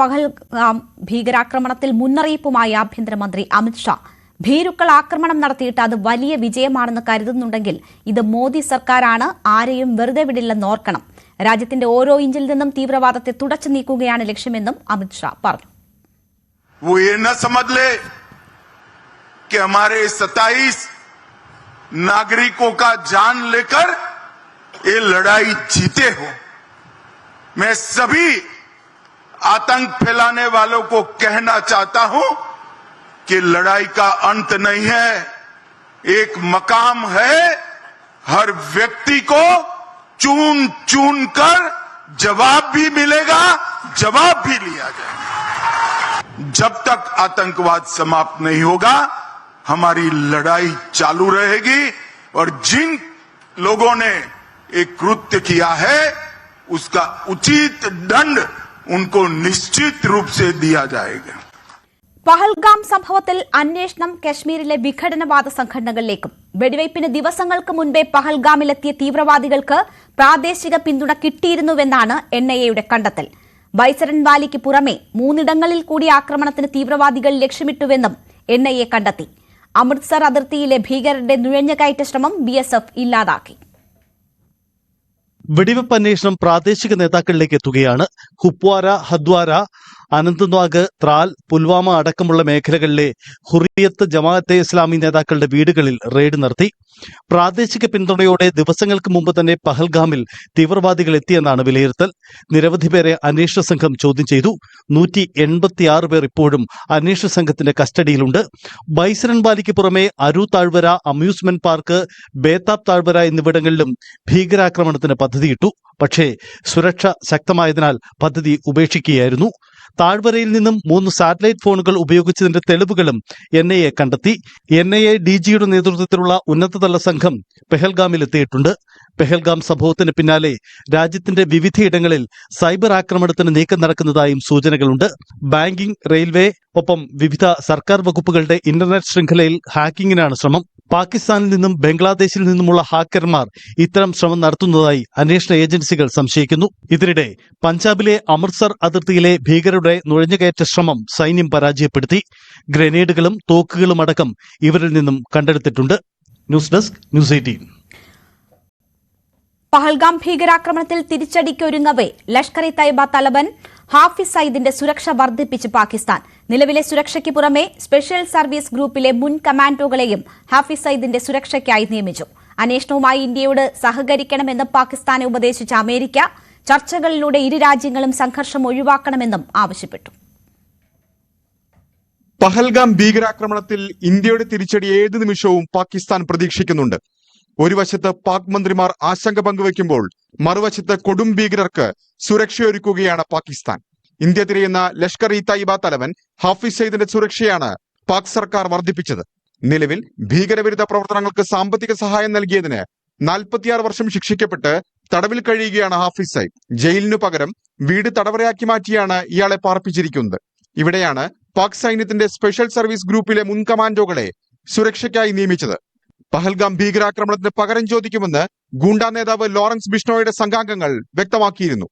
പഹൽഗാം ഭീകരാക്രമണത്തിൽ മുന്നറിയിപ്പുമായി ആഭ്യന്തരമന്ത്രി അമിത്ഷാ ഭീരുക്കൾ ആക്രമണം നടത്തിയിട്ട് അത് വലിയ വിജയമാണെന്ന് കരുതുന്നുണ്ടെങ്കിൽ ഇത് മോദി സർക്കാരാണ്, ആരെയും വെറുതെ വിടില്ലെന്ന് ഓർക്കണം. രാജ്യത്തിന്റെ ഓരോ ഇഞ്ചിൽ നിന്നും തീവ്രവാദത്തെ തുടച്ചു നീക്കുകയാണ് ലക്ഷ്യമെന്നും അമിത്ഷാ പറഞ്ഞു. वो ये न समझ ले कि हमारे 27 नागरिकों का जान लेकर ये लड़ाई जीते हो. मैं सभी आतंक फैलाने वालों को कहना चाहता हूं कि लड़ाई का अंत नहीं है, एक मकाम है. हर व्यक्ति को चुन चुन कर जवाब भी मिलेगा, जवाब भी लिया जाएगा. जब तक आतंकवाद समाप्त नहीं होगा हमारी लड़ाई चालू रहेगी और जिन लोगों ने एक कृत्य किया है उसका उचित दंड उनको निश्चित रूप से दिया जाएगा. പഹൽഗാം സംഭവത്തിൽ അന്വേഷണം കശ്മീരിലെ വിഘടനവാദ സംഘടനകളിലേക്കും. വെടിവയ്പ്പിന് ദിവസങ്ങൾക്ക് മുൻപേ പഹൽഗാമിലെത്തിയ തീവ്രവാദികൾക്ക് പ്രാദേശിക പിന്തുണ കിട്ടിയിരുന്നുവെന്നാണ് NIA കണ്ടെത്തൽ. ബൈസരൻ വാലിക്ക് പുറമെ 3 ഇടങ്ങളിൽ കൂടി ആക്രമണത്തിന് തീവ്രവാദികൾ ലക്ഷ്യമിട്ടുവെന്നും NIA കണ്ടെത്തി. അമൃത്സർ അതിർത്തിയിലെ ഭീകരരുടെ നുഴഞ്ഞുകയറ്റ ശ്രമം BSF ഇല്ലാതാക്കി. വെടിവെപ്പ് അന്വേഷണം പ്രാദേശിക നേതാക്കളിലേക്ക് എത്തുകയാണ്. കുപ്വാര, ഹദ്വാര, അനന്ത്നാഗ്, ത്രാൽ, പുൽവാമ അടക്കമുള്ള മേഖലകളിലെ ഹുറിയത്ത് ജമാഅത്തെ ഇസ്ലാമി നേതാക്കളുടെ വീടുകളിൽ റെയ്ഡ് നടത്തി. പ്രാദേശിക പിന്തുണയോടെ ദിവസങ്ങൾക്ക് മുമ്പ് തന്നെ പഹൽഗാമിൽ തീവ്രവാദികൾ എത്തിയെന്നാണ് വിലയിരുത്തൽ. നിരവധി പേരെ അന്വേഷണ സംഘം ചോദ്യം ചെയ്തു. 186 പേർ ഇപ്പോഴും അന്വേഷണ സംഘത്തിന്റെ കസ്റ്റഡിയിലുണ്ട്. ബൈസരൻ വാലിക്ക് പുറമെ അരു താഴ്വര, അമ്യൂസ്മെന്റ് പാർക്ക്, ബേതാബ് താഴ്വര എന്നിവിടങ്ങളിലും ഭീകരാക്രമണത്തിന് പദ്ധതിയിട്ടു. പക്ഷേ സുരക്ഷ ശക്തമായതിനാൽ പദ്ധതി ഉപേക്ഷിക്കുകയായിരുന്നു. താഴ്വരയിൽ നിന്നും 3 സാറ്റലൈറ്റ് ഫോണുകൾ ഉപയോഗിച്ചതിന്റെ തെളിവുകളും NIA കണ്ടെത്തി. NIA DGയുടെ നേതൃത്വത്തിലുള്ള ഉന്നതതല സംഘം പെഹൽഗാമിലെത്തിയിട്ടുണ്ട്. പെഹൽഗാം സംഭവത്തിന് പിന്നാലെ രാജ്യത്തിന്റെ വിവിധയിടങ്ങളിൽ സൈബർ ആക്രമണത്തിന് നീക്കം നടക്കുന്നതായും സൂചനകളുണ്ട്. ബാങ്കിംഗ്, റെയിൽവേ, ഒപ്പം വിവിധ സർക്കാർ വകുപ്പുകളുടെ ഇന്റർനെറ്റ് ശൃംഖലയിൽ ഹാക്കിങ്ങിനാണ് ശ്രമം. പാകിസ്ഥാനിൽ നിന്നും ബംഗ്ലാദേശിൽ നിന്നുമുള്ള ഹാക്കർമാർ ഇത്തരം ശ്രമം നടത്തുന്നതായി അന്വേഷണ ഏജൻസികൾ സംശയിക്കുന്നു. ഇതിനിടെ പഞ്ചാബിലെ അമൃത്സർ അതിർത്തിയിലെ ഭീകരരുടെ നുഴഞ്ഞുകയറ്റ ശ്രമം സൈന്യം പരാജയപ്പെടുത്തി. ഗ്രനേഡുകളും തോക്കുകളും അടക്കം ഇവരിൽ നിന്നും കണ്ടെടുത്തിട്ടുണ്ട്. News desk, news 18. പഹൽഗാം ഭീകരാക്രമണത്തിൽ തിരിച്ചടിക്കൊരുങ്ങവെ ലഷ്കർ-ഇ തയ്യബ തലവൻ ഹാഫിസ് സയ്യിദിന്റെ സുരക്ഷ വർദ്ധിപ്പിച്ച് പാകിസ്ഥാൻ. നിലവിലെ സുരക്ഷയ്ക്ക് പുറമെ സ്പെഷ്യൽ സർവീസ് ഗ്രൂപ്പിലെ മുൻ കമാൻഡോകളെയും ഹാഫിസ് സയ്യിദിന്റെ സുരക്ഷയ്ക്കായി നിയമിച്ചു. അന്വേഷണവുമായി ഇന്ത്യയോട് സഹകരിക്കണമെന്ന് പാകിസ്ഥാനെ ഉപദേശിച്ച അമേരിക്ക ചർച്ചകളിലൂടെ ഇരു രാജ്യങ്ങളും സംഘർഷം ഒഴിവാക്കണമെന്നും ആവശ്യപ്പെട്ടു. പഹൽഗാം ഭീകരാക്രമണത്തിൽ ഇന്ത്യയുടെ തിരിച്ചടി ഏത് നിമിഷവും പാകിസ്ഥാൻ പ്രതീക്ഷിക്കുന്നുണ്ട്. ഒരു വശത്ത് പാക് മന്ത്രിമാർ ആശങ്ക പങ്കുവയ്ക്കുമ്പോൾ മറുവശത്ത് കൊടും ഭീകരർക്ക് സുരക്ഷയൊരുക്കുകയാണ് പാകിസ്ഥാൻ. ഇന്ത്യ തിരയുന്ന ലഷ്കർ-ഇ തയ്യബ തലവൻ ഹാഫിസ് സയ്യിദിന്റെ സുരക്ഷയാണ് പാക് സർക്കാർ വർദ്ധിപ്പിച്ചത്. നിലവിൽ ഭീകരവിരുദ്ധ പ്രവർത്തനങ്ങൾക്ക് സാമ്പത്തിക സഹായം നൽകിയതിന് 46 വർഷം ശിക്ഷിക്കപ്പെട്ട് തടവിൽ കഴിയുകയാണ് ഹാഫിസ് സയ്യിദ്. ജയിലിനു പകരം വീട് തടവറയാക്കി മാറ്റിയാണ് ഇയാളെ പാർപ്പിച്ചിരിക്കുന്നത്. ഇവിടെയാണ് പാക് സൈന്യത്തിന്റെ സ്പെഷ്യൽ സർവീസ് ഗ്രൂപ്പിലെ മുൻ കമാൻഡോകളെ സുരക്ഷയ്ക്കായി നിയമിച്ചത്. പഹൽഗാം ഭീകരാക്രമണത്തിന് പകരം ചോദിക്കുമെന്ന് ഗൂണ്ടാ നേതാവ് ലോറൻസ് ബിഷ്ണോയുടെ സംഘാംഗങ്ങൾ വ്യക്തമാക്കിയിരുന്നു.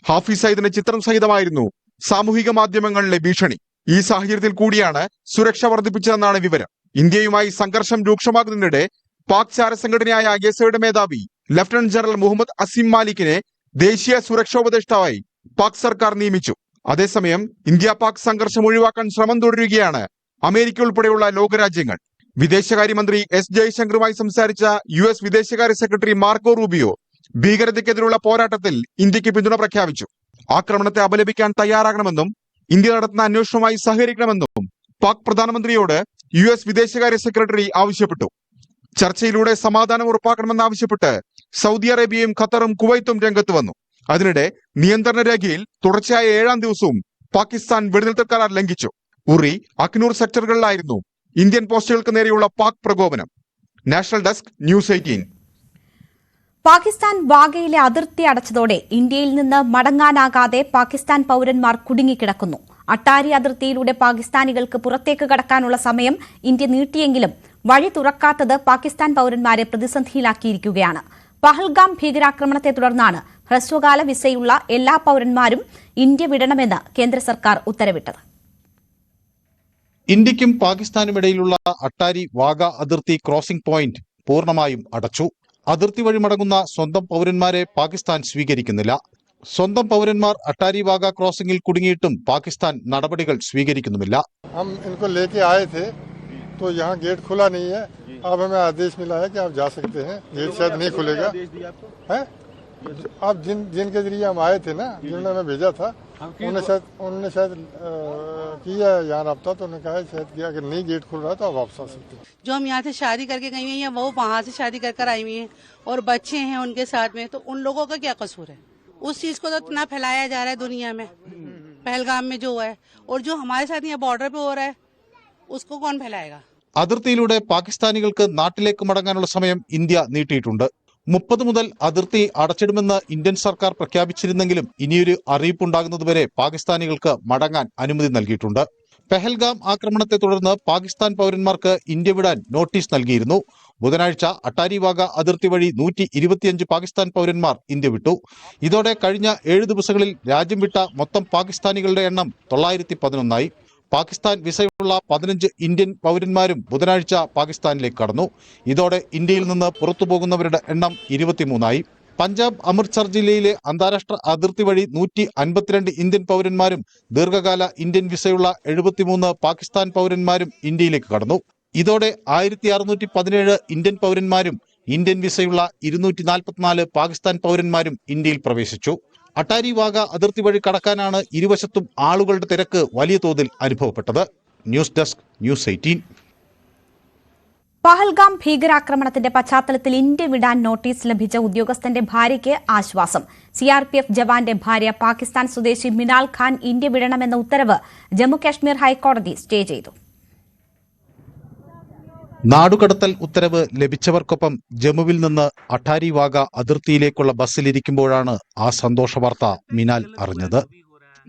ഹാഫിസ് സയ്യിദിന്റെ ചിത്രം സഹിതമായിരുന്നു സാമൂഹിക മാധ്യമങ്ങളിലെ ഭീഷണി. ഈ സാഹചര്യത്തിൽ കൂടിയാണ് സുരക്ഷ വർദ്ധിപ്പിച്ചതെന്നാണ് വിവരം. ഇന്ത്യയുമായി സംഘർഷം രൂക്ഷമാകുന്നതിനിടെ പാക് ചാരസംഘടനയായ ISIയുടെ മേധാവി ലഫ്റ്റനന്റ് ജനറൽ മുഹമ്മദ് അസീം മാലിക്കിനെ ദേശീയ സുരക്ഷാ ഉപദേഷ്ടാവായി പാക് സർക്കാർ നിയമിച്ചു. അതേസമയം ഇന്ത്യ പാക് സംഘർഷം ഒഴിവാക്കാൻ ശ്രമം തുടരുകയാണ് അമേരിക്ക ഉൾപ്പെടെയുള്ള ലോകരാജ്യങ്ങൾ. വിദേശകാര്യമന്ത്രി S ജയശങ്കറുമായി സംസാരിച്ച US വിദേശകാര്യ സെക്രട്ടറി മാർക്കോ റൂബിയോ ഭീകരതയ്ക്കെതിരെയുള്ള പോരാട്ടത്തിൽ ഇന്ത്യക്ക് പിന്തുണ പ്രഖ്യാപിച്ചു. ആക്രമണത്തെ അപലപിക്കാൻ തയ്യാറാകണമെന്നും ഇന്ത്യ നടത്തുന്ന അന്വേഷണവുമായി സഹകരിക്കണമെന്നും പാക് പ്രധാനമന്ത്രിയോട് US വിദേശകാര്യ സെക്രട്ടറി ആവശ്യപ്പെട്ടു. ചർച്ചയിലൂടെ സമാധാനം ഉറപ്പാക്കണമെന്നാവശ്യപ്പെട്ട് സൗദി അറേബ്യയും ഖത്തറും കുവൈത്തും രംഗത്ത് വന്നു. അതിനിടെ നിയന്ത്രണ രേഖയിൽ തുടർച്ചയായ 7ാം ദിവസവും പാകിസ്ഥാൻ വെടിനിർത്തൽ കരാർ ലംഘിച്ചു. ഉറി, അഖ്നൂർ സെക്ടറുകളിലായിരുന്നു ഇന്ത്യൻ പോസ്റ്റുകൾക്ക് നേരെയുള്ള പാക് പ്രകോപനം. National desk, news 18. പാകിസ്ഥാൻ വാഗയിലെ അതിർത്തി അടച്ചതോടെ ഇന്ത്യയിൽ നിന്ന് മടങ്ങാനാകാതെ പാകിസ്ഥാൻ പൌരന്മാർ കുടുങ്ങിക്കിടക്കുന്നു. അട്ടാരി അതിർത്തിയിലൂടെ പാകിസ്ഥാനികൾക്ക് പുറത്തേക്ക് കടക്കാനുള്ള സമയം ഇന്ത്യ നീട്ടിയെങ്കിലും വഴി തുറക്കാത്തത് പാകിസ്ഥാൻ പൌരന്മാരെ പ്രതിസന്ധിയിലാക്കിയിരിക്കുകയാണ്. പഹൽഗാം ഭീകരാക്രമണത്തെ തുടർന്നാണ് ഹ്രസ്വകാല വിസയുള്ള എല്ലാ പൌരന്മാരും ഇന്ത്യ വിടണമെന്ന് കേന്ദ്ര സർക്കാർ ഉത്തരവിട്ടത്. ഇന്ത്യക്കും പാകിസ്ഥാനുമിടയിലുള്ള അട്ടാരി വാഗ അതിർത്തി ക്രോസിംഗ് പോയിന്റ് പൂർണ്ണമായും അടച്ചു. അതിർത്തി വഴി മടങ്ങുന്ന സ്വന്തം പൌരന്മാരെ പാകിസ്ഥാൻ സ്വീകരിക്കുന്നില്ല. സ്വന്തം പൌരന്മാർ അട്ടാരി വാഗ ക്രോസിംഗിൽ കുടുങ്ങിയിട്ടും പാകിസ്ഥാൻ നടപടികൾ സ്വീകരിക്കുന്നുമില്ല. तो यहाँ गेट खुला नहीं है. अब हमें आदेश मिला है कि आप जा सकते हैं. गेट शायद नहीं खुलेगा. हैं? आप जिनके जरिए हम आए थे ना, जिन्होंने हमें भेजा था, उन्होंने शायद किया यहाँ रब्ता, तो उन्होंने कहा शायद कि अगर नहीं गेट खुल रहा तो आप वापस आ सकते हैं. जो हम यहाँ से शादी करके गई हुई हैं वो वहाँ से शादी कर आई हुई हैं और बच्चे हैं उनके साथ में, तो उन लोगों का क्या कसूर है? उस चीज को तो इतना फैलाया जा रहा है दुनिया में, पहलगाम में जो है, और जो हमारे साथ यहाँ बॉर्डर पे हो रहा है उसको कौन फैलाएगा? അതിർത്തിയിലൂടെ പാകിസ്ഥാനികൾക്ക് നാട്ടിലേക്ക് മടങ്ങാനുള്ള സമയം ഇന്ത്യ നീട്ടിയിട്ടുണ്ട്. 30 മുതൽ അതിർത്തി അടച്ചിടുമെന്ന് ഇന്ത്യൻ സർക്കാർ പ്രഖ്യാപിച്ചിരുന്നെങ്കിലും ഇനിയൊരു അറിയിപ്പുണ്ടാകുന്നതുവരെ പാകിസ്ഥാനികൾക്ക് മടങ്ങാൻ അനുമതി നൽകിയിട്ടുണ്ട്. പെഹൽഗാം ആക്രമണത്തെ തുടർന്ന് പാകിസ്ഥാൻ പൌരന്മാർക്ക് ഇന്ത്യ വിടാൻ നോട്ടീസ് നൽകിയിരുന്നു. ബുധനാഴ്ച അട്ടാരി വാഗ അതിർത്തി വഴി 125 പാകിസ്ഥാൻ പൌരന്മാർ ഇന്ത്യ വിട്ടു. ഇതോടെ കഴിഞ്ഞ 7 ദിവസങ്ങളിൽ രാജ്യം വിട്ട മൊത്തം പാകിസ്ഥാനികളുടെ എണ്ണം 911ആയി. പാകിസ്ഥാൻ വിസയുള്ള 15 ഇന്ത്യൻ പൌരന്മാരും ബുധനാഴ്ച പാകിസ്ഥാനിലേക്ക് കടന്നു. ഇതോടെ ഇന്ത്യയിൽ നിന്ന് പുറത്തുപോകുന്നവരുടെ എണ്ണം 23ആയി. പഞ്ചാബ് അമൃത്സർ ജില്ലയിലെ അന്താരാഷ്ട്ര അതിർത്തി വഴി 152 ഇന്ത്യൻ പൌരന്മാരും ദീർഘകാല ഇന്ത്യൻ വിസയുള്ള 73 പാകിസ്ഥാൻ പൌരന്മാരും ഇന്ത്യയിലേക്ക് കടന്നു. ഇതോടെ 1617 ഇന്ത്യൻ പൌരന്മാരും ഇന്ത്യൻ വിസയുള്ള 244 പാകിസ്ഥാൻ പൌരന്മാരും ഇന്ത്യയിൽ പ്രവേശിച്ചു. അട്ടാരി വാഗ അതിർത്തി വഴി കടക്കാനാണ് ഇരുവശത്തും ആളുകളുടെ തിരക്ക് വലിയ തോതിൽ അനുഭവപ്പെട്ടത്. News desk news 18. പഹൽഗാം ഭീകരാക്രമണത്തിന്റെ പശ്ചാത്തലത്തിൽ ഇന്ത്യ വിടാൻ നോട്ടീസ് ലഭിച്ച ഉദ്യോഗസ്ഥന്റെ ഭാര്യയ്ക്ക് ആശ്വാസം. സിആർപിഎഫ് ജവാന്റെ ഭാര്യ പാകിസ്ഥാൻ സ്വദേശി മിനാൽ ഖാൻ ഇന്ത്യ വിടണമെന്ന ഉത്തരവ് ജമ്മുകശ്മീർ ഹൈക്കോടതി സ്റ്റേ ചെയ്തു. നാടുകടത്തൽ ഉത്തരവ് ലഭിച്ചവർക്കൊപ്പം ജമ്മുവിൽ നിന്ന് അട്ടാരി വാഗ അതിർത്തിയിലേക്കുള്ള ബസ്സിലിരിക്കുമ്പോഴാണ് ആ സന്തോഷ വാർത്ത മിനാൽ അറിഞ്ഞത്.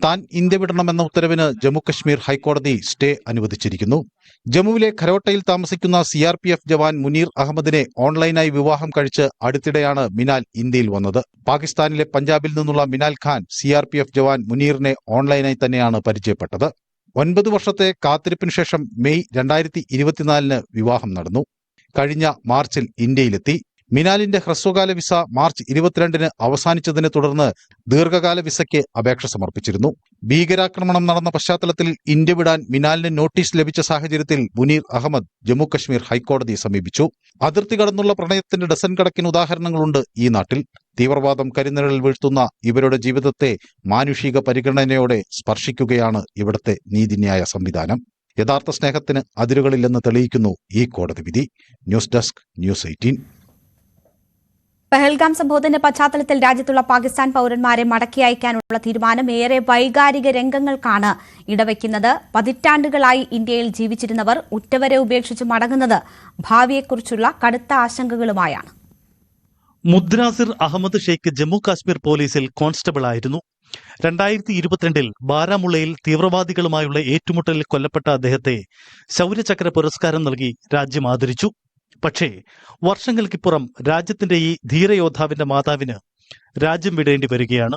താൻ ഇന്ത്യ വിടണമെന്ന ഉത്തരവിന് ജമ്മുകശ്മീർ ഹൈക്കോടതി സ്റ്റേ അനുവദിച്ചിരിക്കുന്നു. ജമ്മുവിലെ ഖരോട്ടയിൽ താമസിക്കുന്ന സിആർപിഎഫ് ജവാൻ മുനീർ അഹമ്മദിനെ ഓൺലൈനായി വിവാഹം കഴിച്ച് അടുത്തിടെയാണ് മിനാൽ ഇന്ത്യയിൽ വന്നത്. പാകിസ്ഥാനിലെ പഞ്ചാബിൽ നിന്നുള്ള മിനാൽ ഖാൻ സിആർപിഎഫ് ജവാൻ മുനീറിനെ ഓൺലൈനായി തന്നെയാണ് പരിചയപ്പെട്ടത്. 9 വർഷത്തെ കാത്തിരിപ്പിന് ശേഷം മെയ് 2024 വിവാഹം നടന്നു. കഴിഞ്ഞ മാർച്ചിൽ ഇന്ത്യയിലെത്തി. മിനാലിന്റെ ഹ്രസ്വകാല വിസ മാർച്ച് 22 അവസാനിച്ചതിനെ തുടർന്ന് ദീർഘകാല വിസയ്ക്ക് അപേക്ഷ സമർപ്പിച്ചിരുന്നു. ഭീകരാക്രമണം നടന്ന പശ്ചാത്തലത്തിൽ ഇന്ത്യ വിടാൻ മിനാലിന് നോട്ടീസ് ലഭിച്ച സാഹചര്യത്തിൽ മുനീർ അഹമ്മദ് ജമ്മുകശ്മീർ ഹൈക്കോടതിയെ സമീപിച്ചു. അതിർത്തി കടന്നുള്ള പ്രണയത്തിന്റെ ഡസൻ കണക്കിന് ഉദാഹരണങ്ങളുണ്ട് ഈ നാട്ടിൽ. തീവ്രവാദം കരിനിഴൽ വീഴ്ത്തുന്ന ഇവരുടെ ജീവിതത്തെ മാനുഷിക പരിഗണനയോടെ സ്പർശിക്കുകയാണ് ഇവിടുത്തെ നീതിന്യായ സംവിധാനം. യഥാർത്ഥ സ്നേഹത്തിന് അതിരുകളില്ലെന്ന് തെളിയിക്കുന്നു ഈ കോടതി വിധി. News desk news 18. പഹൽഗാം സംഭവത്തിന്റെ പശ്ചാത്തലത്തിൽ രാജ്യത്തുള്ള പാകിസ്ഥാൻ പൌരന്മാരെ മടക്കി അയക്കാനുള്ള തീരുമാനം ഏറെ വൈകാരിക രംഗങ്ങൾക്കാണ് ഇടവയ്ക്കുന്നത്. പതിറ്റാണ്ടുകളായി ഇന്ത്യയിൽ ജീവിച്ചിരുന്നവർ ഉറ്റവരെ ഉപേക്ഷിച്ച് മടങ്ങുന്നത് ഭാവിയെക്കുറിച്ചുള്ള കടുത്ത ആശങ്കകളുമായാണ്. മുദ്രാസിർ അഹമ്മദ് ഷെയ്ഖ് ജമ്മു കാശ്മീർ പോലീസിൽ കോൺസ്റ്റബിളായിരുന്നു. 2022 ബാരാമുള്ളയിൽ തീവ്രവാദികളുമായുള്ള ഏറ്റുമുട്ടലിൽ കൊല്ലപ്പെട്ട അദ്ദേഹത്തെ ശൗര്യചക്ര പുരസ്കാരം നൽകി രാജ്യം ആദരിച്ചു. പക്ഷേ വർഷങ്ങൾക്കിപ്പുറം രാജ്യത്തിന്റെ ഈ ധീരയോദ്ധാവിന്റെ മാതാവിന് രാജ്യം വിടേണ്ടി വരികയാണ്.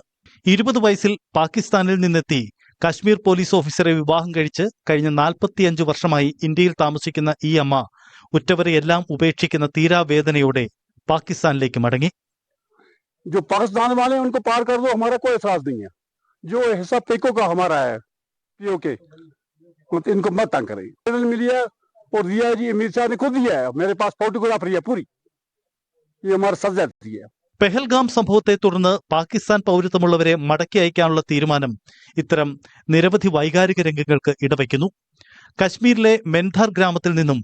20 വയസ്സിൽ പാകിസ്ഥാനിൽ നിന്നെത്തി കാശ്മീർ പോലീസ് ഓഫീസറെ വിവാഹം കഴിച്ച് കഴിഞ്ഞ 45 വർഷമായി ഇന്ത്യയിൽ താമസിക്കുന്ന ഈ അമ്മ ഉറ്റവരെ എല്ലാം ഉപേക്ഷിക്കുന്ന തീരാവേദനയോടെ പാകിസ്ഥാനിലേക്ക് മടങ്ങി. जो पाकिस्तान वाले हैं उनको पार कर दो, हमारा कोई एतराज नहीं है. जो हिस्सा पीको का हमारा है पीओ के, इनको मत तंग करें. मिली है और दिया जी अमीर शाह ने खुद दिया है. मेरे पास फोटोग्राफर है पूरी. ये हमारा सजा दी है. പെഹൽഗാം സംഭവത്തെ തുടർന്ന് പാകിസ്ഥാൻ പൗരത്വമുള്ളവരെ മടക്കി അയക്കാനുള്ള തീരുമാനം ഇത്തരം നിരവധി വൈകാരിക രംഗങ്ങൾക്ക് ഇടവയ്ക്കുന്നു. കശ്മീരിലെ മെൻധാർ ഗ്രാമത്തിൽ നിന്നും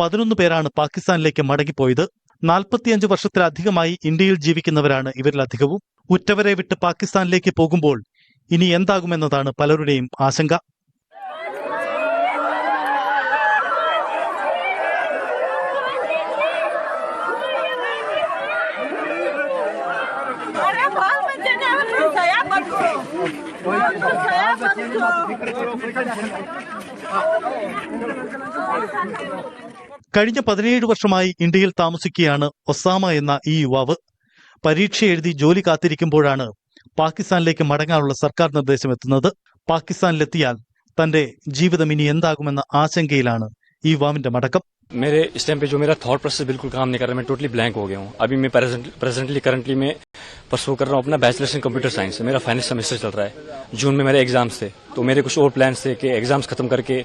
11 പേരാണ് പാകിസ്ഥാനിലേക്ക് മടങ്ങിപ്പോയത്. 45 വർഷത്തിലധികമായി ഇന്ത്യയിൽ ജീവിക്കുന്നവരാണ് ഇവരിലധികവും. ഉറ്റവരെ വിട്ട് പാകിസ്ഥാനിലേക്ക് പോകുമ്പോൾ ഇനി എന്താകുമെന്നതാണ് പലരുടെയും ആശങ്ക. കഴിഞ്ഞ 17 വർഷമായി ഇന്ത്യയിൽ താമസിക്കുകയാണ് ഒസാമ എന്ന ഈ യുവാവ്. പരീക്ഷ എഴുതി ജോലി കാത്തിരിക്കുമ്പോഴാണ് പാകിസ്ഥാനിലേക്ക് മടങ്ങാനുള്ള സർക്കാർ നിർദ്ദേശം എത്തുന്നത്. പാകിസ്ഥാനിലെത്തിയാൽ തന്റെ ജീവിതം ഇനി എന്താകുമെന്ന ആശങ്കയിലാണ് ഈ യുവാവിന്റെ മടക്കം. मेरे इस टाइम पे जो मेरा थॉट प्रोसेस बिल्कुल काम नहीं कर रहा, मैं टोटली ब्लैंक हो गया हूँ. अभी मैं करंटली मैं परसू कर रहा हूँ अपना बैचलर्स इन कंप्यूटर साइंस. मेरा फाइनल सेमेस्टर चल रहा है. जून में मेरे एग्जाम्स थे, तो मेरे कुछ और प्लान्स थे कि एग्जाम्स खत्म करके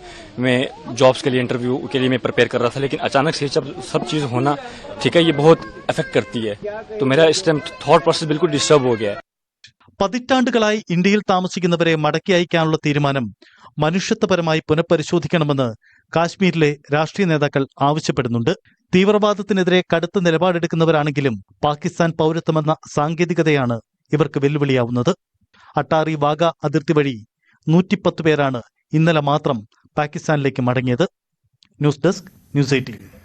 मैं जॉब्स के लिए इंटरव्यू के लिए मैं प्रिपेयर कर रहा था. लेकिन अचानक से जब सब चीज होना, ठीक है, ये बहुत अफेक्ट करती है. तो मेरा इस टाइम थॉट प्रोसेस बिल्कुल डिस्टर्ब हो गया है. പതിറ്റാണ്ടുകളായി ഇന്ത്യയിൽ താമസിക്കുന്നവരെ മടക്കി അയക്കാനുള്ള തീരുമാനം മനുഷ്യത്വപരമായി പുനഃപരിശോധിക്കണമെന്ന് കാശ്മീരിലെ രാഷ്ട്രീയ നേതാക്കൾ ആവശ്യപ്പെടുന്നുണ്ട്. തീവ്രവാദത്തിനെതിരെ കടുത്ത നിലപാടെടുക്കുന്നവരാണെങ്കിലും പാകിസ്ഥാൻ പൗരത്വമെന്ന സാങ്കേതികതയാണ് ഇവർക്ക് വെല്ലുവിളിയാവുന്നത്. അട്ടാറി വാഗ അതിർത്തി വഴി 110 പേരാണ് ഇന്നലെ മാത്രം പാകിസ്ഥാനിലേക്ക് മടങ്ങിയത്. News desk, news 18.